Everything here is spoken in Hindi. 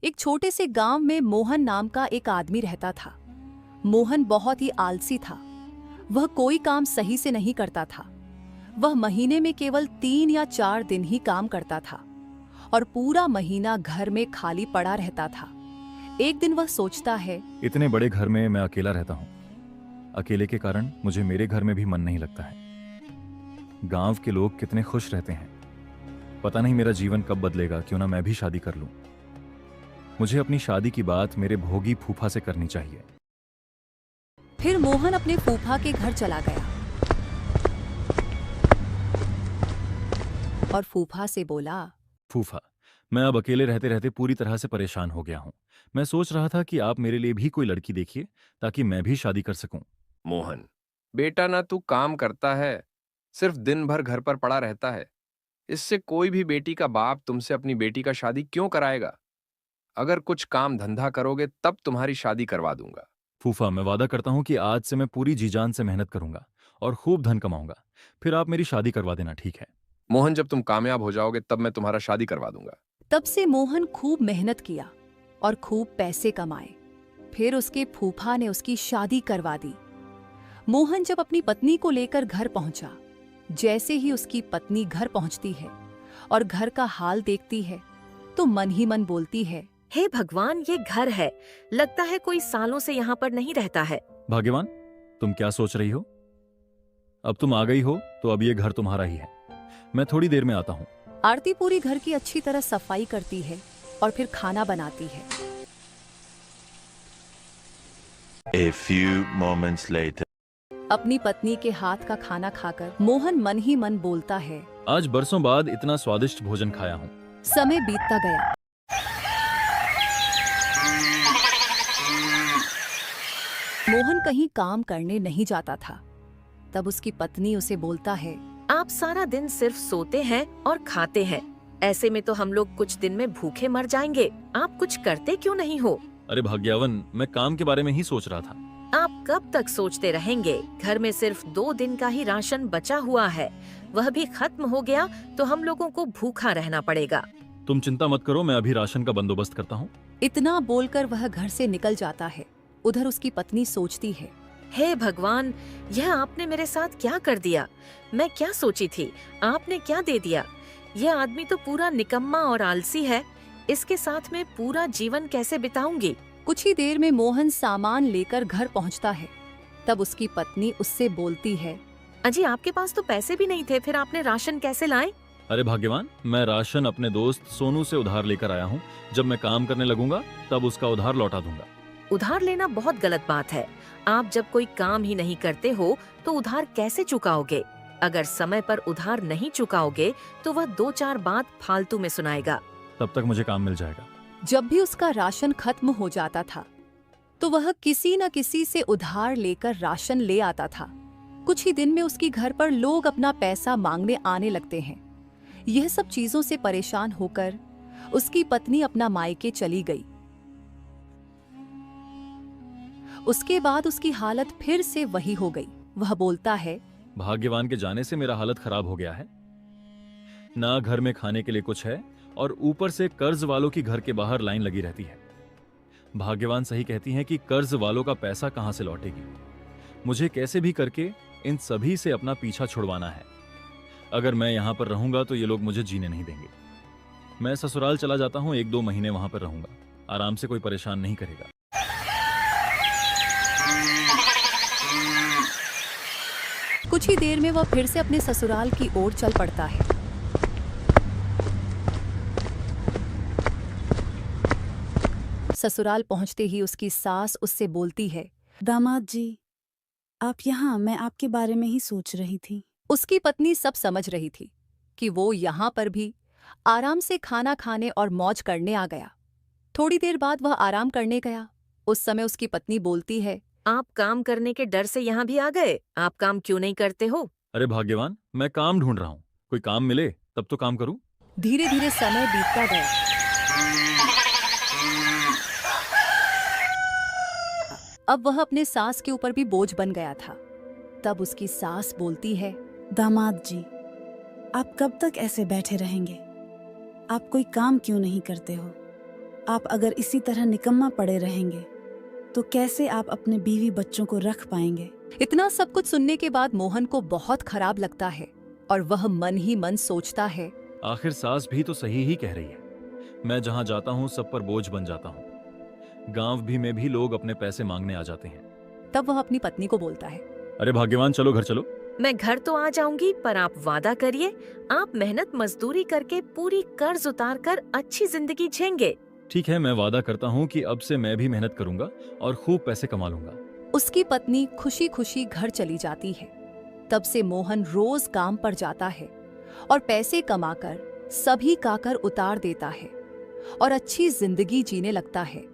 एक छोटे से गांव में मोहन नाम का एक आदमी रहता था। मोहन बहुत ही आलसी था। वह कोई काम सही से नहीं करता था। वह महीने में केवल 3 या 4 दिन ही काम करता था और पूरा महीना घर में खाली पड़ा रहता था। एक दिन वह सोचता है, इतने बड़े घर में मैं अकेला रहता हूँ। अकेले के कारण मुझे मेरे घर में भी मन नहीं लगता है। गांव के लोग कितने खुश रहते हैं। पता नहीं मेरा जीवन कब बदलेगा। क्यों ना मैं भी शादी कर लूं। मुझे अपनी शादी की बात मेरे भोगी फूफा से करनी चाहिए। फिर मोहन अपने फूफा के घर चला गया और फूफा से बोला, फूफा, मैं अब अकेले रहते रहते पूरी तरह से परेशान हो गया हूँ। मैं सोच रहा था कि आप मेरे लिए भी कोई लड़की देखिए ताकि मैं भी शादी कर सकूं। मोहन, बेटा ना तू काम करता है, सिर्फ दिन भर घर पर पड़ा रहता है। इससे कोई भी बेटी का बाप तुमसे अपनी बेटी का शादी क्यों कराएगा? अगर कुछ काम धंधा करोगे तब तुम्हारी शादी करवा दूंगा। फूफा, मैं वादा करता हूँ कि आज से मैं पूरी जी जान से मेहनत करूंगा और खूब धन कमाऊंगा। फिर आप मेरी शादी करवा देना, ठीक है? मोहन, जब तुम कामयाब हो जाओगे तब मैं तुम्हारा शादी करवा दूंगा। तब से मोहन खूब मेहनत किया और खूब पैसे कमाए। फिर उसके फूफा ने उसकी शादी करवा दी। मोहन जब अपनी पत्नी को लेकर घर पहुंचा, जैसे ही उसकी पत्नी घर पहुंचती है और घर का हाल देखती है तो मन ही मन बोलती है, हे भगवान, ये घर है, लगता है कोई सालों से यहाँ पर नहीं रहता है। भाग्यवान, तुम क्या सोच रही हो? अब तुम आ गई हो तो अब ये घर तुम्हारा ही है। मैं थोड़ी देर में आता हूँ। आरती पूरी घर की अच्छी तरह सफाई करती है और फिर खाना बनाती है। A few moments later. अपनी पत्नी के हाथ का खाना खाकर मोहन मन ही मन बोलता है, आज बरसों बाद इतना स्वादिष्ट भोजन खाया हूँ। समय बीतता गया। मोहन कहीं काम करने नहीं जाता था। तब उसकी पत्नी उसे बोलता है, आप सारा दिन सिर्फ सोते हैं और खाते हैं। ऐसे में तो हम लोग कुछ दिन में भूखे मर जाएंगे। आप कुछ करते क्यों नहीं हो? अरे भाग्यवन, मैं काम के बारे में ही सोच रहा था। आप कब तक सोचते रहेंगे? घर में सिर्फ 2 दिन का ही राशन बचा हुआ है, वह भी खत्म हो गया तो हम लोगों को भूखा रहना पड़ेगा। तुम चिंता मत करो, मैं अभी राशन का बंदोबस्त करता हूँ। इतना बोलकर वह घर से निकल जाता है। उधर उसकी पत्नी सोचती है, हे भगवान, यह आपने मेरे साथ क्या कर दिया? मैं क्या सोची थी, आपने क्या दे दिया? यह आदमी तो पूरा निकम्मा और आलसी है। इसके साथ मैं पूरा जीवन कैसे बिताऊंगी? कुछ ही देर में मोहन सामान लेकर घर पहुंचता है। तब उसकी पत्नी उससे बोलती है, अजी, आपके पास तो पैसे भी नहीं थे, फिर आपने राशन कैसे लाए? अरे भाग्यवान, मैं राशन अपने दोस्त सोनू से उधार लेकर आया हूँ। जब मैं काम करने लगूंगा तब उसका उधार लौटा दूंगा। उधार लेना बहुत गलत बात है। आप जब कोई काम ही नहीं करते हो तो उधार कैसे चुकाओगे? अगर समय पर उधार नहीं चुकाओगे तो वह 2-4 बात फालतू में सुनाएगा। तब तक मुझे काम मिल जाएगा। जब भी उसका राशन खत्म हो जाता था तो वह किसी न किसी से उधार लेकर राशन ले आता था। कुछ ही दिन में उसकी घर पर लोग अपना पैसा मांगने आने लगते हैं। यह सब चीजों से परेशान होकर उसकी पत्नी अपना मायके चली गई। उसके बाद उसकी हालत फिर से वही हो गई। वह बोलता है, भाग्यवान के जाने से मेरा हालत खराब हो गया है। ना घर में खाने के लिए कुछ है और ऊपर से कर्ज वालों की घर के बाहर लाइन लगी रहती है। भाग्यवान सही कहती हैं कि कर्ज वालों का पैसा कहां से लौटेगी। मुझे कैसे भी करके इन सभी से अपना पीछा छुड़वाना है। अगर मैं यहां पर रहूंगा तो ये लोग मुझे जीने नहीं देंगे। मैं ससुराल चला जाता हूं, 1-2 महीने वहां पर रहूंगा। आराम से कोई परेशान नहीं करेगा। कुछ ही देर में वह फिर से अपने ससुराल की ओर चल पड़ता है। ससुराल पहुंचते ही उसकी सास उससे बोलती है, दामाद जी, आप यहाँ, मैं आपके बारे में ही सोच रही थी। उसकी पत्नी सब समझ रही थी कि वो यहाँ पर भी आराम से खाना खाने और मौज करने आ गया। थोड़ी देर बाद वह आराम करने गया। उस समय उसकी पत्नी बोलती है, आप काम करने के डर से यहाँ भी आ गए? आप काम क्यों नहीं करते हो? अरे भाग्यवान, मैं काम ढूंढ रहा हूँ। कोई काम मिले तब तो काम करूं। धीरे धीरे समय बीतता गया। अब वह अपने सास के ऊपर भी बोझ बन गया था। तब उसकी सास बोलती है, दामाद जी, आप कब तक ऐसे बैठे रहेंगे? आप कोई काम क्यों नहीं करते हो? आप अगर इसी तरह निकम्मा पड़े रहेंगे तो कैसे आप अपने बीवी बच्चों को रख पाएंगे? इतना सब कुछ सुनने के बाद मोहन को बहुत खराब लगता है और वह मन ही मन सोचता है, आखिर सास भी तो सही ही कह रही है। मैं जहां जाता हूं सब पर बोझ बन जाता हूं। गांव भी में भी लोग अपने पैसे मांगने आ जाते हैं। तब वह अपनी पत्नी को बोलता है, अरे भाग्यवान, चलो घर चलो। मैं घर तो आ जाऊंगी, पर आप वादा करिए आप मेहनत मजदूरी करके पूरी कर्ज उतार कर अच्छी जिंदगी जिएंगे। ठीक है, मैं वादा करता हूं कि अब से मैं भी मेहनत करूंगा और खूब पैसे कमा लूंगा। उसकी पत्नी खुशी खुशी घर चली जाती है। तब से मोहन रोज काम पर जाता है और पैसे कमाकर सभी का कर उतार देता है और अच्छी जिंदगी जीने लगता है।